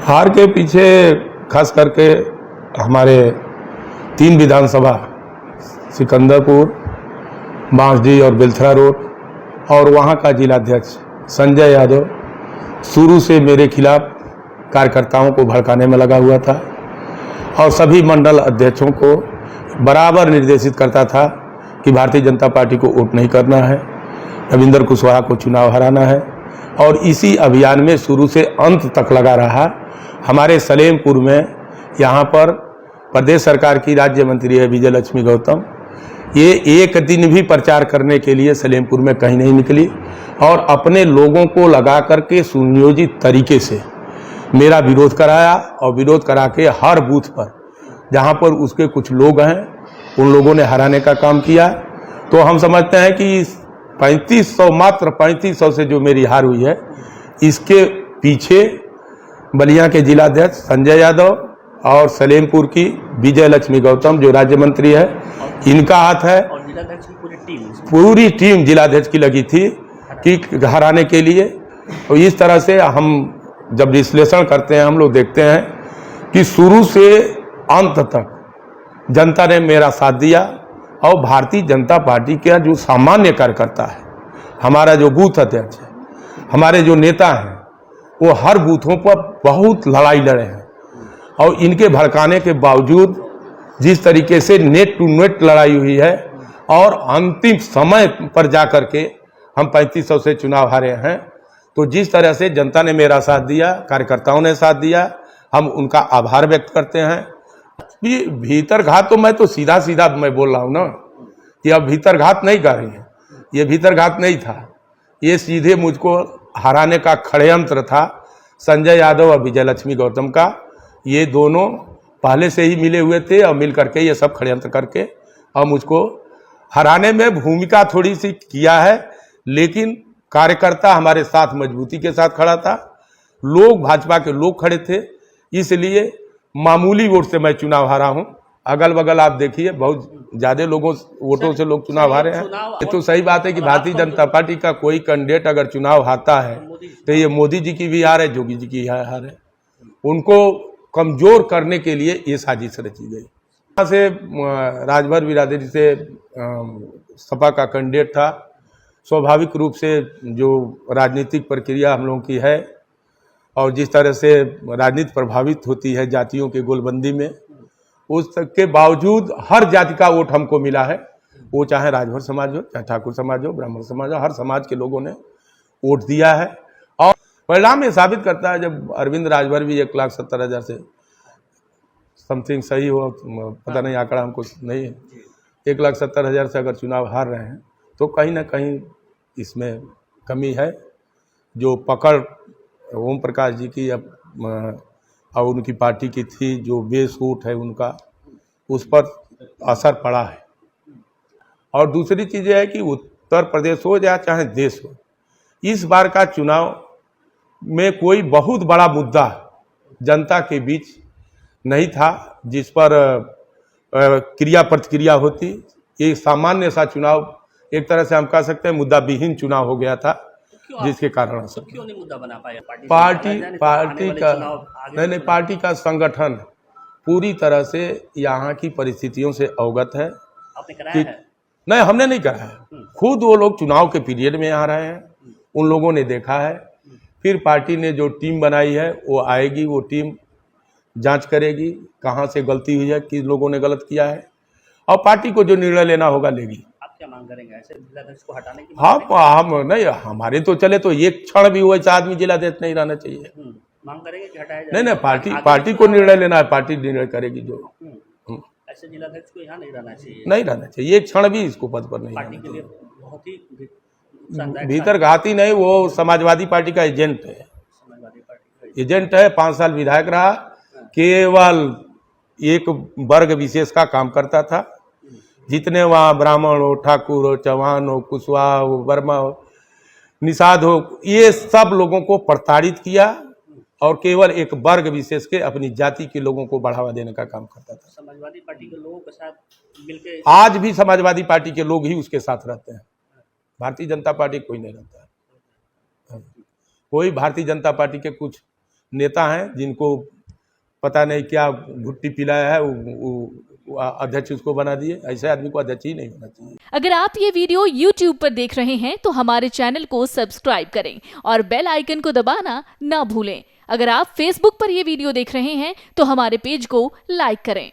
हार के पीछे खास करके हमारे 3 विधानसभा सिकंदरपुर, बांसडीह और बेलथरा रोड और वहाँ का जिलाध्यक्ष संजय यादव शुरू से मेरे खिलाफ कार्यकर्ताओं को भड़काने में लगा हुआ था और सभी मंडल अध्यक्षों को बराबर निर्देशित करता था कि भारतीय जनता पार्टी को वोट नहीं करना है, रविंद्र कुशवाहा को चुनाव हराना है। और इसी अभियान में शुरू से अंत तक लगा रहा। हमारे सलेमपुर में यहाँ पर प्रदेश सरकार की राज्य मंत्री है विजय लक्ष्मी गौतम, ये एक दिन भी प्रचार करने के लिए सलेमपुर में कहीं नहीं निकली और अपने लोगों को लगा करके सुनियोजित तरीके से मेरा विरोध कराया और विरोध करा के हर बूथ पर जहाँ पर उसके कुछ लोग हैं उन लोगों ने हराने का काम किया। तो हम समझते हैं कि 3500 मात्र 3500 से जो मेरी हार हुई है, इसके पीछे बलिया के जिलाध्यक्ष संजय यादव और सलेमपुर की विजय लक्ष्मी गौतम जो राज्य मंत्री है, इनका हाथ है। और जिलाध्यक्ष की पूरी टीम जिलाध्यक्ष की लगी थी कि हराने के लिए। तो इस तरह से हम जब विश्लेषण करते हैं, हम लोग देखते हैं कि शुरू से अंत तक जनता ने मेरा साथ दिया और भारतीय जनता पार्टी का जो सामान्य कार्यकर्ता है, हमारा जो बूथ अध्यक्ष है, हमारे जो नेता हैं, वो हर बूथों पर बहुत लड़ाई लड़े हैं और इनके भड़काने के बावजूद जिस तरीके से नेट टू नेट लड़ाई हुई है और अंतिम समय पर जाकर के हम 3500 से चुनाव हारे हैं। तो जिस तरह से जनता ने मेरा साथ दिया, कार्यकर्ताओं ने साथ दिया, हम उनका आभार व्यक्त करते हैं। भीतर घात तो मैं तो सीधा सीधा मैं बोल रहा हूँ ना कि अब भीतर घात नहीं कर रही है, ये भीतर घात नहीं था, ये सीधे मुझको हराने का षड्यंत्र था संजय यादव और विजय लक्ष्मी गौतम का। ये दोनों पहले से ही मिले हुए थे और मिल करके ये सब षड्यंत्र करके और मुझको हराने में भूमिका थोड़ी सी किया है, लेकिन कार्यकर्ता हमारे साथ मजबूती के साथ खड़ा था, लोग भाजपा के लोग खड़े थे, इसलिए मामूली वोट से मैं चुनाव हारा हूं। अगल बगल आप देखिए बहुत ज्यादा वोटों से लोग चुनाव हारे हैं। ये तो सही बात है कि भारतीय जनता पार्टी का कोई कैंडिडेट अगर चुनाव हारता है तो ये मोदी जी की भी हार है, योगी जी की हार है। उनको कमजोर करने के लिए ये साजिश रची गई। यहाँ से राजभर बिरादरी से सपा का कैंडिडेट था। स्वाभाविक रूप से जो राजनीतिक प्रक्रिया हम लोगों की है और जिस तरह से राजनीति प्रभावित होती है जातियों के गोलबंदी में, उसके बावजूद हर जाति का वोट हमको मिला है। वो चाहे राजभर समाज हो, चाहे ठाकुर समाज हो, ब्राह्मण समाज हो, हर समाज के लोगों ने वोट दिया है। और परिणाम ये साबित करता है जब अरविंद राजभर भी 1,70,000 से समथिंग सही हो, पता नहीं आंकड़ा हमको नहीं है, 1,70,000 से अगर चुनाव हार रहे हैं तो कहीं ना कहीं इसमें कमी है। जो पकड़ ओम प्रकाश जी की और उनकी पार्टी की थी, जो बेसूट है उनका, उस पर असर पड़ा है। और दूसरी चीज़ है कि उत्तर प्रदेश हो या चाहे देश हो, इस बार का चुनाव में कोई बहुत बड़ा मुद्दा जनता के बीच नहीं था जिस पर क्रिया प्रतिक्रिया होती। ये सामान्य सा चुनाव, एक तरह से हम कह सकते हैं मुद्दा विहीन चुनाव हो गया था, जिसके कारण क्यों नहीं मुद्दा बना पाया पार्टी का संगठन पूरी तरह से यहाँ की परिस्थितियों से अवगत है। आपने कराया है? नहीं, हमने नहीं करा है, खुद वो लोग चुनाव के पीरियड में आ रहे हैं, उन लोगों ने देखा है। फिर पार्टी ने जो टीम बनाई है वो आएगी, वो टीम जांच करेगी कहाँ से गलती हुई है, किस लोगों ने गलत किया है, और पार्टी को जो निर्णय लेना होगा लेगी। आप क्या मांग करेंगे, ऐसे जिलाध्यक्ष को हटाने की? हम नहीं, हमारे तो चले तो एक क्षण भी वैसा आदमी जिलाध्यक्ष नहीं रहना चाहिए। मांग करेंगे कि हटाया जाए? नहीं, पार्टी को निर्णय लेना है, पार्टी निर्णय करेगी जो। ऐसे जिलाध्यक्ष को यहाँ नहीं रहना चाहिए, नहीं रहना चाहिए, एक क्षण भी इसको पद पर नहीं। पार्टी के लिए बहुत ही भीतर घाती नहीं, वो समाजवादी पार्टी का एजेंट है, एजेंट है, 5 साल विधायक रहा, केवल एक वर्ग विशेष का काम करता था। जितने वहाँ ब्राह्मण हो, ठाकुर हो, चौहान हो, कुशवाहा हो, वर्मा हो, निषाद हो, ये सब लोगों को प्रताड़ित किया और केवल एक वर्ग विशेष के अपनी जाति के लोगों को बढ़ावा देने का काम करता था। समाजवादी पार्टी के लोगों के साथ मिलकर आज भी समाजवादी पार्टी के लोग ही उसके साथ रहते हैं, भारतीय जनता पार्टी कोई नहीं रहता है। कोई भारतीय जनता पार्टी के कुछ नेता हैं जिनको पता नहीं क्या घुट्टी पिलाया है, वो अध्यक्ष उसको बना दिए। ऐसे आदमी को अध्यक्ष ही नहीं होना चाहिए। अगर आप ये वीडियो YouTube पर देख रहे हैं तो हमारे चैनल को सब्सक्राइब करें और बेल आइकन को दबाना ना भूलें। अगर आप Facebook पर ये वीडियो देख रहे हैं तो हमारे पेज को लाइक करें।